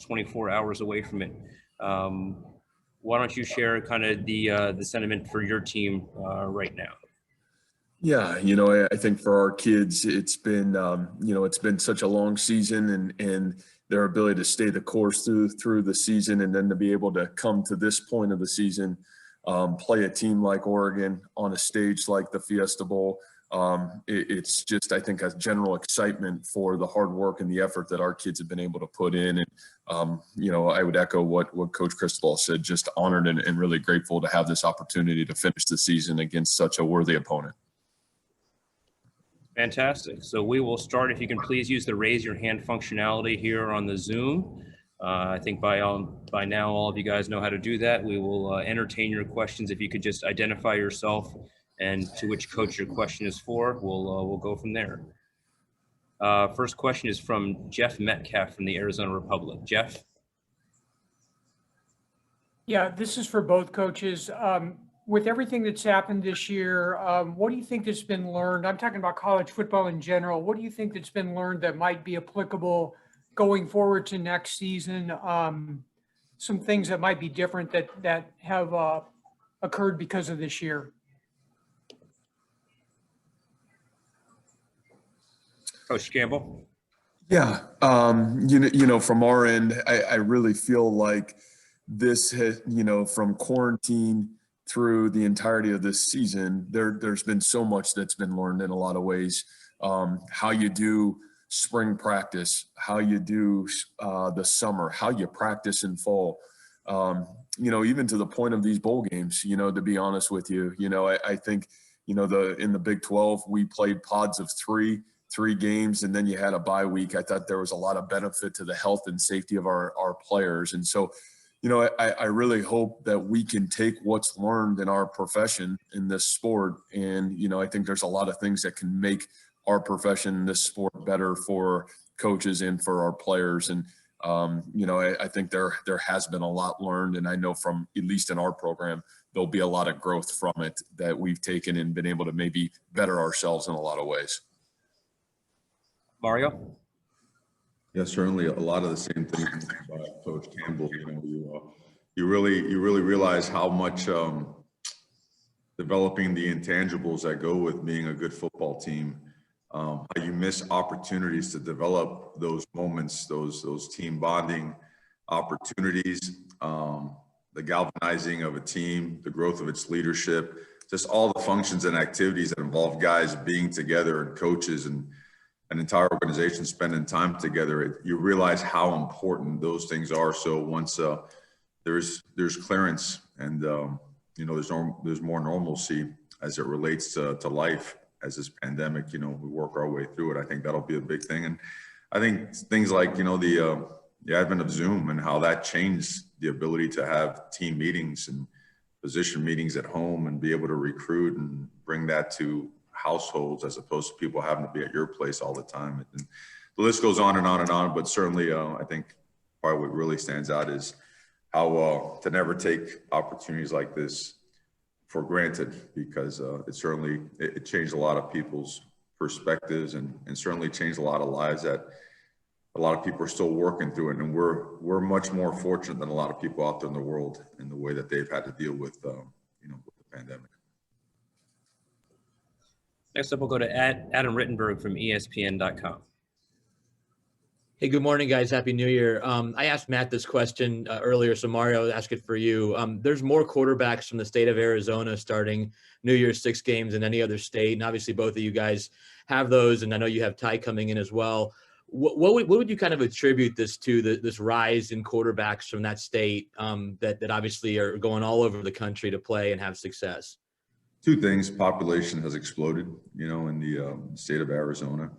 24 hours away from it. Why don't you share kind of the sentiment for your team right now? Yeah, I think for our kids, it's been, it's been such a long season, and their ability to stay the course through the season, and then to be able to come to this point of the season, play a team like Oregon on a stage like the Fiesta Bowl. It's just, I think, a general excitement for the hard work and the effort that our kids have been able to put in. And, I would echo what Coach Cristobal said, just honored and really grateful to have this opportunity to finish the season against such a worthy opponent. Fantastic. So we will start. If you can please use the raise your hand functionality here on the Zoom. I think by now all of you guys know how to do that. We will entertain your questions. If you could just identify yourself and to which coach your question is for, we'll go from there. First question is from Jeff Metcalf from the Arizona Republic. Jeff? Yeah, this is for both coaches. With everything that's happened this year, what do you think has been learned? I'm talking about college football in general. What do you think that's been learned that might be applicable going forward to next season? Some things that might be different that have occurred because of this year. Coach Campbell? Yeah, from our end, I really feel like this has, from quarantine through the entirety of this season, there's been so much that's been learned in a lot of ways. How you do spring practice, how you do the summer, how you practice in fall, even to the point of these bowl games, to be honest with you, I think, in the Big 12, we played pods of three games, and then you had a bye week. I thought there was a lot of benefit to the health and safety of our players. And so, I really hope that we can take what's learned in our profession in this sport. And, I think there's a lot of things that can make our profession in this sport better for coaches and for our players. And, I think there has been a lot learned. And I know from, at least in our program, there'll be a lot of growth from it that we've taken and been able to maybe better ourselves in a lot of ways. Mario? Yeah, certainly a lot of the same things by Coach Campbell. You really realize how much developing the intangibles that go with being a good football team. How you miss opportunities to develop those moments, those team bonding opportunities, the galvanizing of a team, the growth of its leadership, just all the functions and activities that involve guys being together and coaches and an entire organization spending time together. You realize how important those things are. So once there's clearance and there's more normalcy as it relates to life as this pandemic, we work our way through it. I think that'll be a big thing. And I think things like the advent of Zoom and how that changed the ability to have team meetings and position meetings at home and be able to recruit and bring that to households as opposed to people having to be at your place all the time. And the list goes on and on and on, but certainly I think probably what really stands out is how to never take opportunities like this for granted, because it changed a lot of people's perspectives and certainly changed a lot of lives that a lot of people are still working through it. And we're much more fortunate than a lot of people out there in the world in the way that they've had to deal with with the pandemic. Next up, we'll go to Adam Rittenberg from ESPN.com. Hey, good morning, guys. Happy New Year. I asked Matt this question earlier, so Mario, I'll ask it for you. There's more quarterbacks from the state of Arizona starting New Year's 6 games than any other state, and obviously both of you guys have those, and I know you have Ty coming in as well. What would you kind of attribute this to, this rise in quarterbacks from that state that obviously are going all over the country to play and have success? Two things. Population has exploded, in the state of Arizona.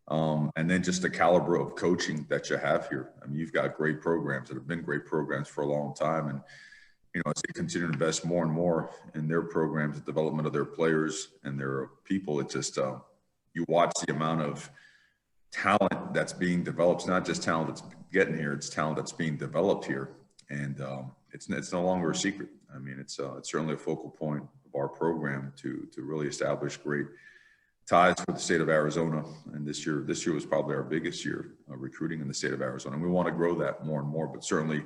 And then just the caliber of coaching that you have here. I mean, you've got great programs that have been great programs for a long time. And, as they continue to invest more and more in their programs, the development of their players and their people, it just, you watch the amount of talent that's being developed. It's not just talent that's getting here, it's talent that's being developed here. And it's no longer a secret. I mean, it's certainly a focal point of our program to really establish great ties with the state of Arizona. And this year was probably our biggest year of recruiting in the state of Arizona. And we want to grow that more and more, but certainly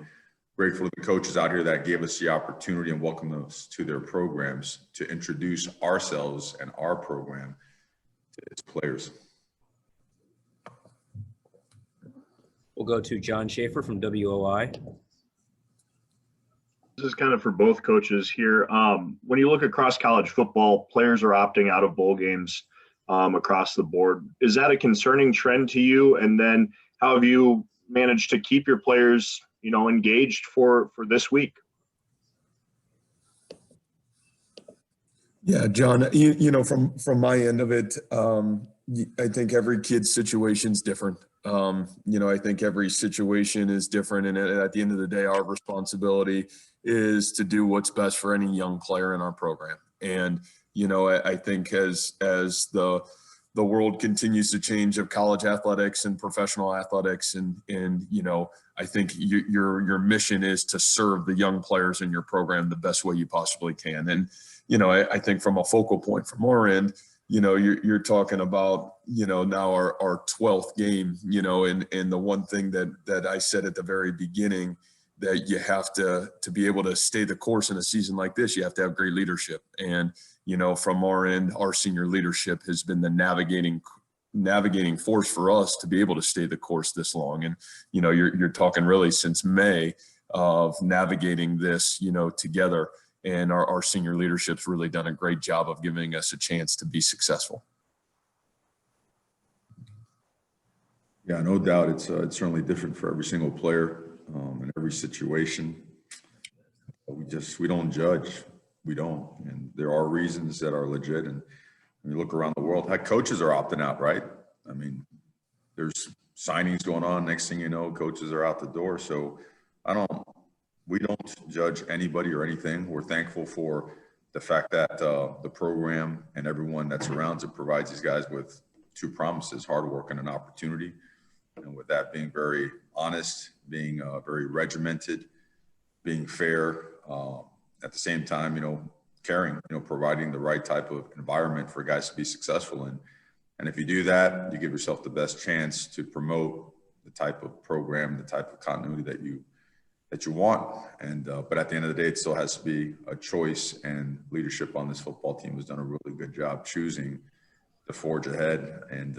grateful to the coaches out here that gave us the opportunity and welcomed us to their programs to introduce ourselves and our program to its players. We'll go to John Schaefer from WOI. This is kind of for both coaches here. When you look across college football, players are opting out of bowl games across the board. Is that a concerning trend to you? And then how have you managed to keep your players, engaged for this week? Yeah, John, from my end of it, I think every kid's situation is different. I think every situation is different. And at the end of the day, our responsibility is to do what's best for any young player in our program. And, I think as the world continues to change of college athletics and professional athletics, and I think your mission is to serve the young players in your program the best way you possibly can. And, I think from a focal point from our end, you're talking about, now our 12th game, and the one thing that I said at the very beginning, that you have to be able to stay the course in a season like this, you have to have great leadership. And, from our end, our senior leadership has been the navigating force for us to be able to stay the course this long. And, you're talking really since May of navigating this, together. And our senior leadership's really done a great job of giving us a chance to be successful. Yeah, no doubt. It's certainly different for every single player in every situation. We don't judge. We don't. And there are reasons that are legit. And when you look around the world, heck, coaches are opting out, right? I mean, there's signings going on. Next thing you know, coaches are out the door. So we don't judge anybody or anything. We're thankful for the fact that the program and everyone that surrounds it provides these guys with two promises: hard work and an opportunity. And with that, being very honest, being very regimented, being fair, at the same time, caring, providing the right type of environment for guys to be successful in. And if you do that, you give yourself the best chance to promote the type of program, the type of continuity that you want. And but at the end of the day, it still has to be a choice, and leadership on this football team has done a really good job choosing to forge ahead and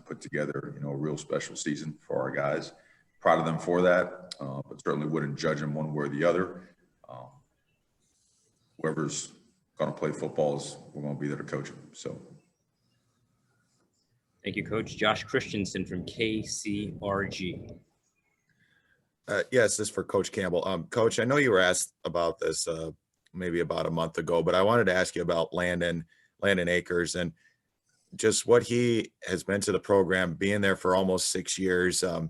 put together, a real special season for our guys. Proud of them for that, but certainly wouldn't judge them one way or the other. Whoever's going to play football we're going to be there to coach them. So. Thank you, Coach. Josh Christensen from KCRG. Yes, this is for Coach Campbell. Coach, I know you were asked about this maybe about a month ago, but I wanted to ask you about Landon Akers, and just what he has been to the program, being there for almost 6 years. And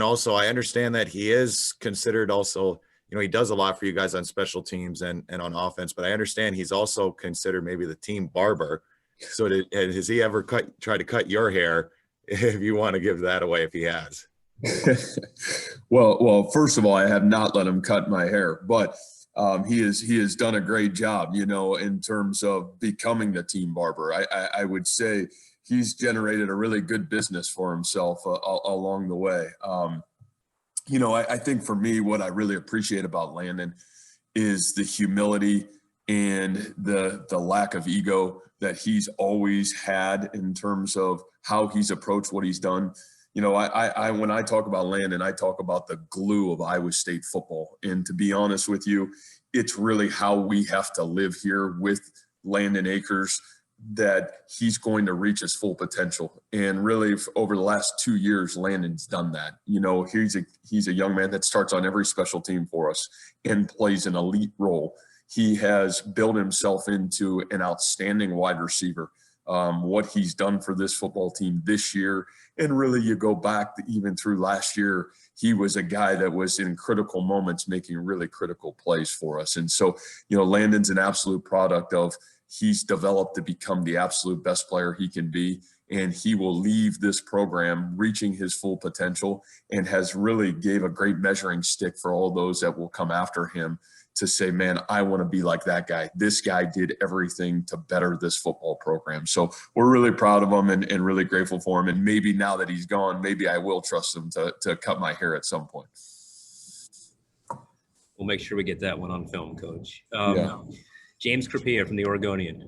also I understand that he is considered also, he does a lot for you guys on special teams and on offense, but I understand he's also considered maybe the team barber. So has he ever tried to cut your hair, if you want to give that away, if he has? Well, first of all, I have not let him cut my hair, but he has done a great job, in terms of becoming the team barber. I would say he's generated a really good business for himself along the way. I think for me, what I really appreciate about Landon is the humility and the lack of ego that he's always had in terms of how he's approached what he's done. I when I talk about Landon, I talk about the glue of Iowa State football. And to be honest with you, it's really how we have to live here with Landon Akers, that he's going to reach his full potential. And really over the last 2 years, Landon's done that. He's a young man that starts on every special team for us and plays an elite role. He has built himself into an outstanding wide receiver. What he's done for this football team this year, and really you go back even through last year, he was a guy that was in critical moments making really critical plays for us. And so, Landon's an absolute product of he's developed to become the absolute best player he can be. and he will leave this program reaching his full potential, and has really gave a great measuring stick for all those that will come after him to say, man, I want to be like that guy. This guy did everything to better this football program. So we're really proud of him and really grateful for him. And maybe now that he's gone, maybe I will trust him to cut my hair at some point. We'll make sure we get that one on film, Coach. Yeah. James Crepea from the Oregonian.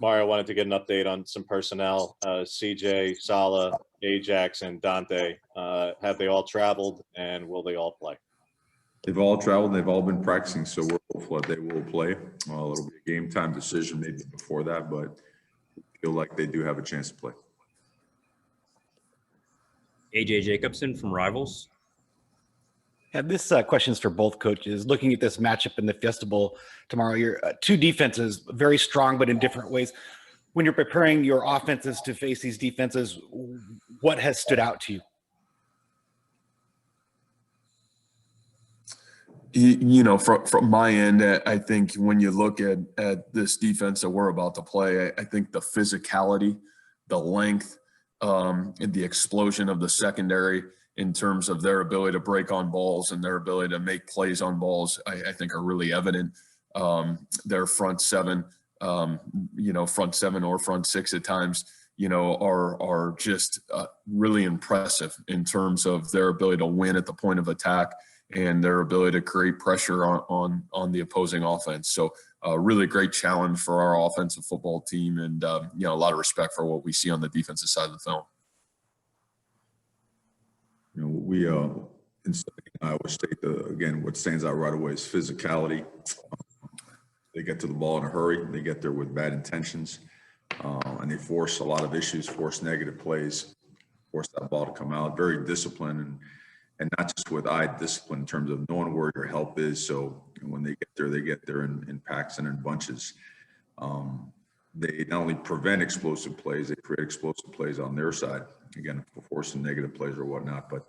Mario, wanted to get an update on some personnel. CJ, Sala, Ajax, and Dante. Have they all traveled, and will they all play? They've all traveled. They've all been practicing, so we're hopeful that they will play. It'll be a game time decision maybe before that, but feel like they do have a chance to play. AJ Jacobson from Rivals. Yeah, this question is for both coaches. Looking at this matchup in the Fiesta Bowl tomorrow, your two defenses, very strong, but in different ways. When you're preparing your offenses to face these defenses, what has stood out to you? You know, from my end, I think when you look at this defense that we're about to play, I think the physicality, the length, and the explosion of the secondary in terms of their ability to break on balls and their ability to make plays on balls, I think are really evident. Their front seven, front seven or front six at times, are just really impressive in terms of their ability to win at the point of attack and their ability to create pressure on the opposing offense. So a really great challenge for our offensive football team, and a lot of respect for what we see on the defensive side of the film. We in Iowa State, again, what stands out right away is physicality. They get to the ball in a hurry. They get there with bad intentions, and they force a lot of issues, force negative plays, force that ball to come out. Very disciplined, and not just with eye discipline in terms of knowing where your help is. So when they get there in packs and in bunches. They not only prevent explosive plays, they create explosive plays on their side, again, for forcing negative plays or whatnot. But,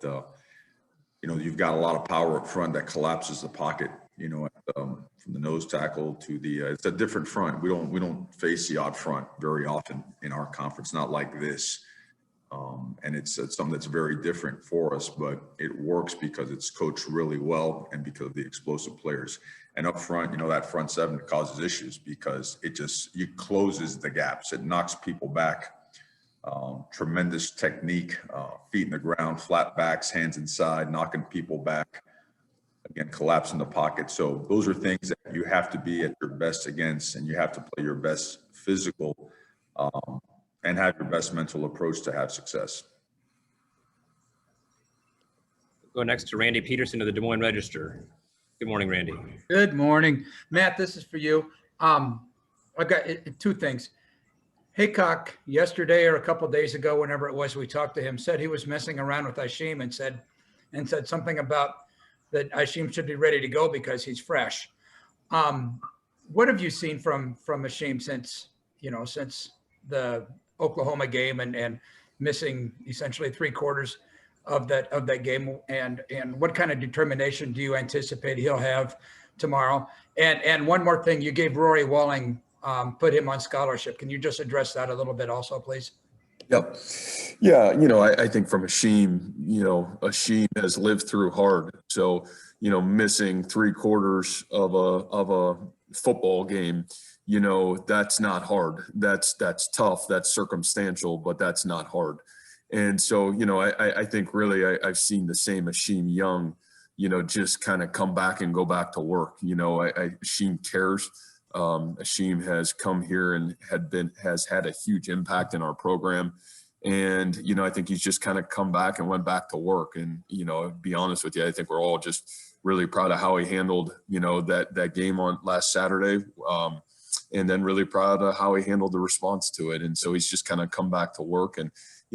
you've got a lot of power up front that collapses the pocket, from the nose tackle to it's a different front. We don't face the odd front very often in our conference, not like this. And it's something that's very different for us, but it works because it's coached really well and because of the explosive players. And up front, that front seven causes issues because it closes the gaps. It knocks people back. Tremendous technique, feet in the ground, flat backs, hands inside, knocking people back. Again, collapsing the pocket. So those are things that you have to be at your best against, and you have to play your best physical and have your best mental approach to have success. Go next to Randy Peterson of the Des Moines Register. Good morning, Randy. Good morning. Matt, this is for you. I've got two things. Haycock yesterday or a couple of days ago, whenever it was, we talked to him, said he was messing around with Ishim and said something about that Ishim should be ready to go because he's fresh. What have you seen from Ishim since the Oklahoma game and missing essentially 3/4 of that game, and what kind of determination do you anticipate he'll have tomorrow? And one more thing, you gave Rory Walling, put him on scholarship. Can you just address that a little bit also, please? Yep. Yeah. I think from Ishim, Ishim has lived through hard. So, missing 3/4 of a football game, that's not hard. That's tough. That's circumstantial, but that's not hard. And so, I think really I've seen the same Ishim Young, just kind of come back and go back to work. Ishim cares. Ishim has come here and has had a huge impact in our program. And, I think he's just kind of come back and went back to work. And, to be honest with you, I think we're all just really proud of how he handled, that game on last Saturday. And then really proud of how he handled the response to it. And so he's just kind of come back to work. And,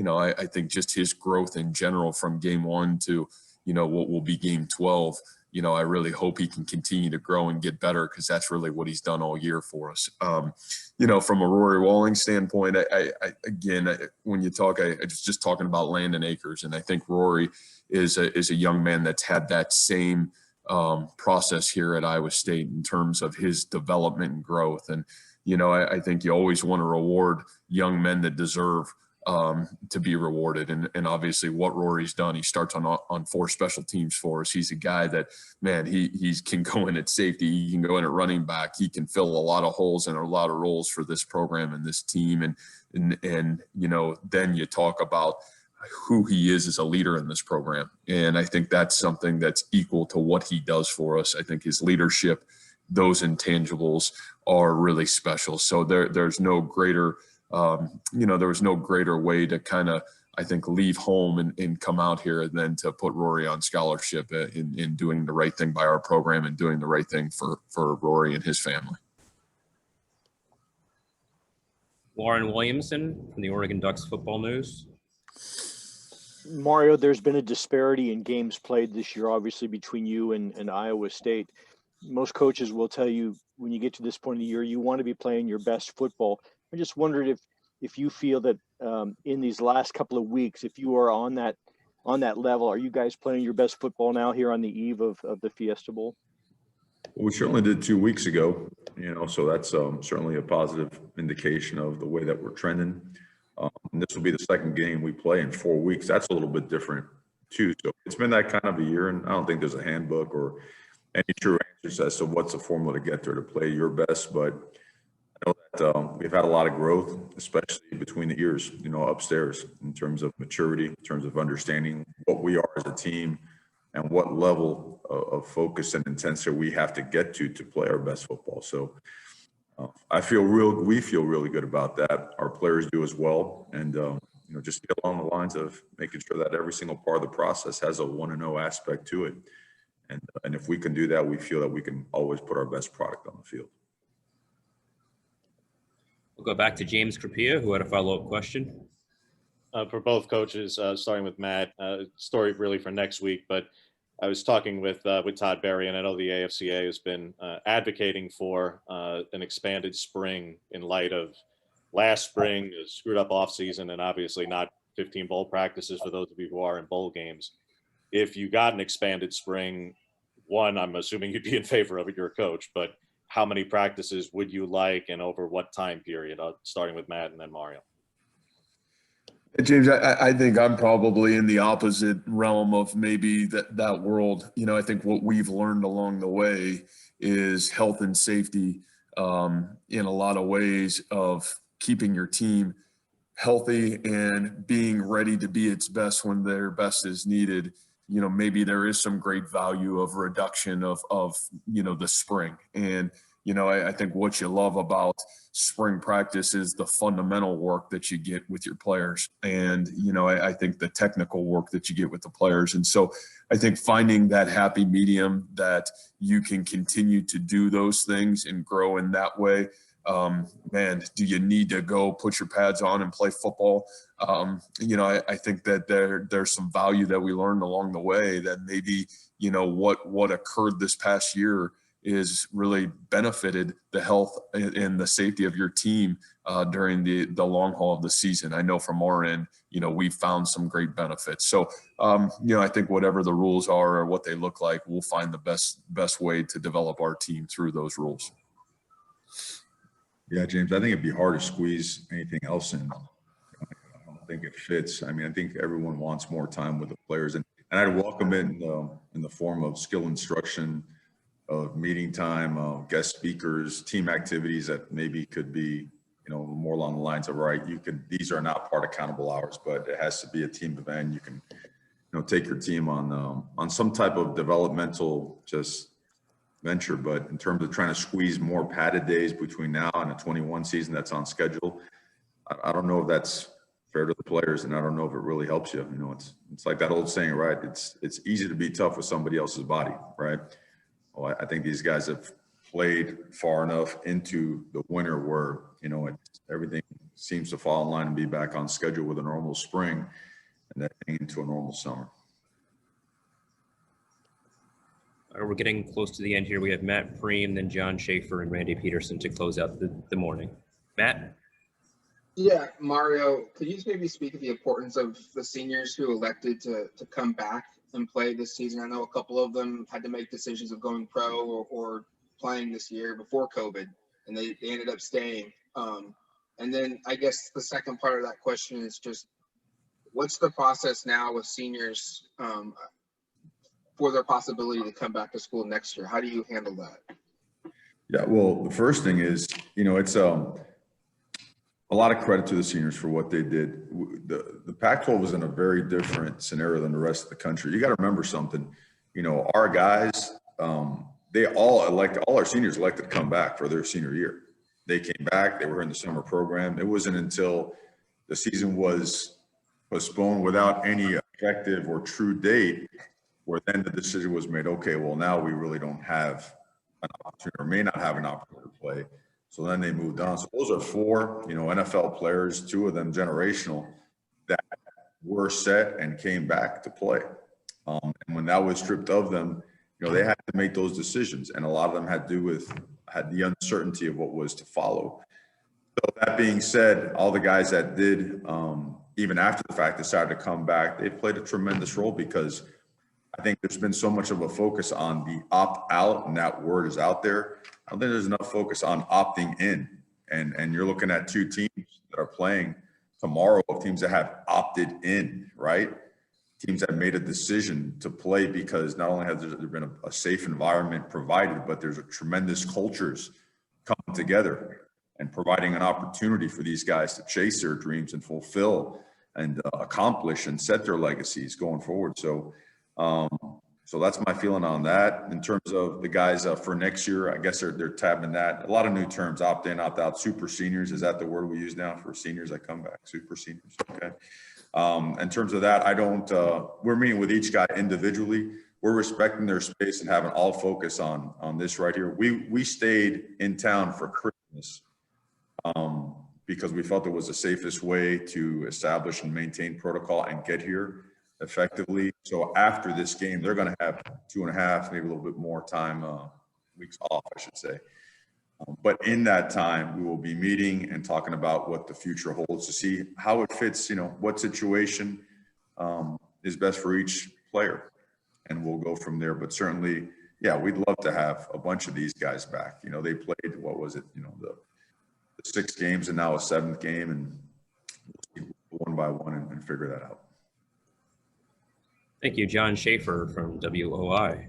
I think just his growth in general from game 1 to, what will be game 12, I really hope he can continue to grow and get better, because that's really what he's done all year for us. From a Rory Walling standpoint, when you talk, I was just talking about Landon Akers, and I think Rory is a young man that's had that same process here at Iowa State in terms of his development and growth. And, I think you always want to reward young men that deserve to be rewarded. And obviously what Rory's done, he starts on 4 special teams for us. He's a guy that, man, he can go in at safety. He can go in at running back. He can fill a lot of holes and a lot of roles for this program and this team. And then you talk about who he is as a leader in this program. And I think that's something that's equal to what he does for us. I think his leadership, those intangibles are really special. So there's no greater there was no greater way to kind of, I think, leave home and come out here than to put Rory on scholarship in doing the right thing by our program and doing the right thing for Rory and his family. Lauren Williamson from the Oregon Ducks Football News. Mario, there's been a disparity in games played this year, obviously, between you and Iowa State. Most coaches will tell you when you get to this point of the year, you want to be playing your best football. I just wondered if you feel that in these last couple of weeks, if you are on that level, are you guys playing your best football now here on the eve of the Fiesta Bowl? Well, we certainly did 2 weeks ago, so that's certainly a positive indication of the way that we're trending. And this will be the second game we play in 4 weeks. That's a little bit different too. So it's been that kind of a year, and I don't think there's a handbook or any true answers as to what's the formula to get there to play your best. But I know that we've had a lot of growth, especially between the ears, upstairs, in terms of maturity, in terms of understanding what we are as a team and what level of focus and intensity we have to get to play our best football. So we feel really good about that. Our players do as well. And, just get along the lines of making sure that every single part of the process has a 1-0 aspect to it. And if we can do that, we feel that we can always put our best product on the field. We'll go back to James Crapia, who had a follow-up question. For both coaches, starting with Matt, story really for next week, but I was talking with Todd Berry, and I know the AFCA has been advocating for an expanded spring in light of last spring, a screwed up offseason, and obviously not 15 bowl practices for those of you who are in bowl games. If you got an expanded spring, one, I'm assuming you'd be in favor of it, you're a coach, but how many practices would you like and over what time period? Starting with Matt and then Mario. James, I think I'm probably in the opposite realm of maybe that world. I think what we've learned along the way is health and safety in a lot of ways of keeping your team healthy and being ready to be its best when their best is needed. Maybe there is some great value of reduction of the spring. And, I think what you love about spring practice is the fundamental work that you get with your players. And, I think the technical work that you get with the players. And so I think finding that happy medium that you can continue to do those things and grow in that way. Man, do you need to go put your pads on and play football? I think that there's some value that we learned along the way that maybe, what occurred this past year is really benefited the health and the safety of your team during the long haul of the season. I know from our end, we've found some great benefits. So, I think whatever the rules are or what they look like, we'll find the best way to develop our team through those rules. Yeah, James, I think it'd be hard to squeeze anything else in. I don't think it fits. I think everyone wants more time with the players, and I'd welcome it in the form of skill instruction, of meeting time, guest speakers, team activities that maybe could be, more along the lines of, right, these are not part of accountable hours, but it has to be a team event. You can, take your team on some type of developmental just venture. But in terms of trying to squeeze more padded days between now and a 21 season that's on schedule, I don't know if that's fair to the players, and I don't know if it really helps you. It's like that old saying, right? It's easy to be tough with somebody else's body, right? Well, I think these guys have played far enough into the winter where, everything seems to fall in line and be back on schedule with a normal spring and then into a normal summer. We're getting close to the end here. We have Matt Preem, then John Schaefer and Randy Peterson to close out the morning. Matt? Yeah, Mario, could you just maybe speak of the importance of the seniors who elected to come back and play this season? I know a couple of them had to make decisions of going pro or playing this year before COVID. and they ended up staying. And then I guess the second part of that question is just, what's the process now with seniors for their possibility to come back to school next year? How do you handle that? Yeah, well, the first thing is, it's a lot of credit to the seniors for what they did. The Pac-12 was in a very different scenario than the rest of the country. You got to remember something. Our guys, all our seniors elected to come back for their senior year. They came back. They were in the summer program. It wasn't until the season was postponed without any effective or true date where then the decision was made, okay, well, now we really don't have an opportunity or may not have an opportunity to play. So then they moved on. So those are 4, NFL players, 2 of them generational, that were set and came back to play. And when that was stripped of them, they had to make those decisions. And a lot of them had the uncertainty of what was to follow. So that being said, all the guys that did, even after the fact, decided to come back, they played a tremendous role, because I think there's been so much of a focus on the opt out, and that word is out there. I don't think there's enough focus on opting in. And you're looking at 2 teams that are playing tomorrow, of teams that have opted in, right? Teams that made a decision to play because not only has there been a safe environment provided, but there's a tremendous cultures coming together and providing an opportunity for these guys to chase their dreams and fulfill and accomplish and set their legacies going forward. So that's my feeling on that. In terms of the guys for next year, I guess they're tabbing that. A lot of new terms: opt in, opt out, super seniors. Is that the word we use now for seniors that come back? Super seniors. Okay. In terms of that, we're meeting with each guy individually. We're respecting their space and having all focus on this right here. We stayed in town for Christmas because we felt it was the safest way to establish and maintain protocol and get here effectively. So after this game, they're going to have 2.5, maybe a little bit more time, weeks off, I should say. But in that time, we will be meeting and talking about what the future holds to see how it fits, what situation is best for each player. And we'll go from there. But certainly, yeah, we'd love to have a bunch of these guys back. They played, what was it, the 6 games and now a 7th game, and we'll see one by one and figure that out. Thank you. John Schaefer from WOI.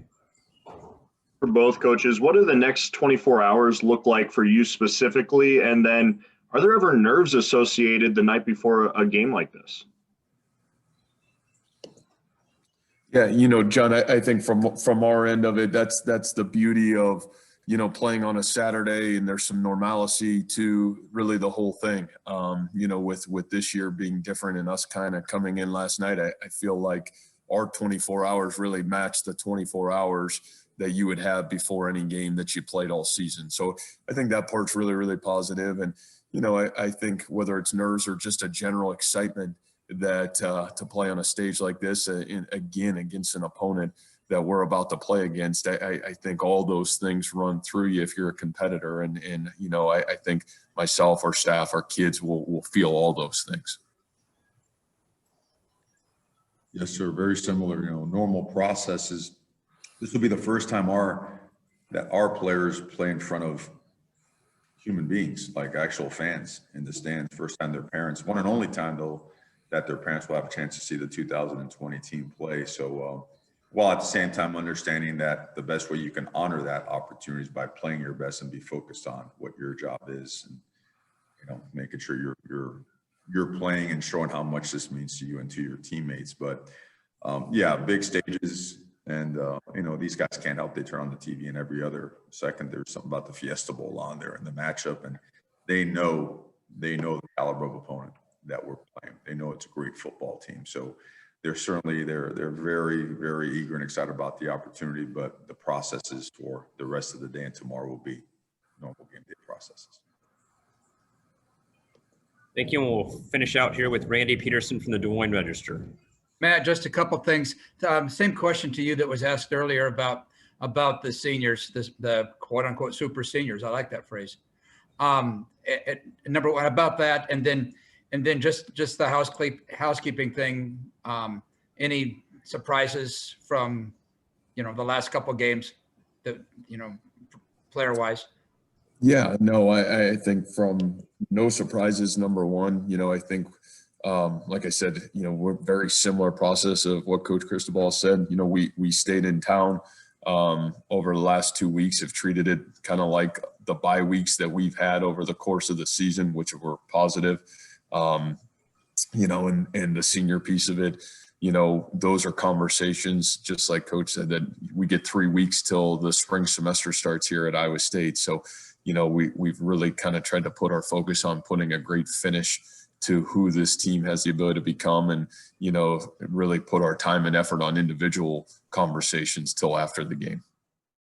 For both coaches, what do the next 24 hours look like for you specifically? And then are there ever nerves associated the night before a game like this? Yeah, John, I think from our end of it, that's the beauty of, playing on a Saturday, and there's some normalcy to really the whole thing. With this year being different and us kind of coming in last night, I feel like our 24 hours really matched the 24 hours that you would have before any game that you played all season. So I think that part's really, really positive. And, I think whether it's nerves or just a general excitement that to play on a stage like this, again, against an opponent that we're about to play against, I think all those things run through you if you're a competitor. And I think myself, our staff, our kids will feel all those things. Yes, sir. Very similar, normal processes. This will be the first time that our players play in front of human beings, like actual fans in the stands. First time their parents, one and only time though, that their parents will have a chance to see the 2020 team play. So while at the same time understanding that the best way you can honor that opportunity is by playing your best and be focused on what your job is, and making sure you're playing and showing how much this means to you and to your teammates. But yeah, big stages. And, these guys can't help. They turn on the TV, and every other second there's something about the Fiesta Bowl on there and the matchup. And they know the caliber of opponent that we're playing. They know it's a great football team. So they're very, very eager and excited about the opportunity. But the processes for the rest of the day and tomorrow will be normal game day processes. Thank you. And we'll finish out here with Randy Peterson from the Des Moines Register. Matt, just a couple things. Same question to you that was asked earlier about the seniors, the quote unquote super seniors. I like that phrase. Number one about that, and then just the housekeeping thing. Any surprises from the last couple of games that player wise? Yeah, no, I think from no surprises, number one, I think, like I said, we're very similar process of what Coach Cristobal said. We stayed in town over the last 2 weeks, have treated it kind of like the bye weeks that we've had over the course of the season, which were positive. And the senior piece of it, those are conversations, just like Coach said, that we get 3 weeks till the spring semester starts here at Iowa State. So, we've really kind of tried to put our focus on putting a great finish to who this team has the ability to become, and, really put our time and effort on individual conversations till after the game.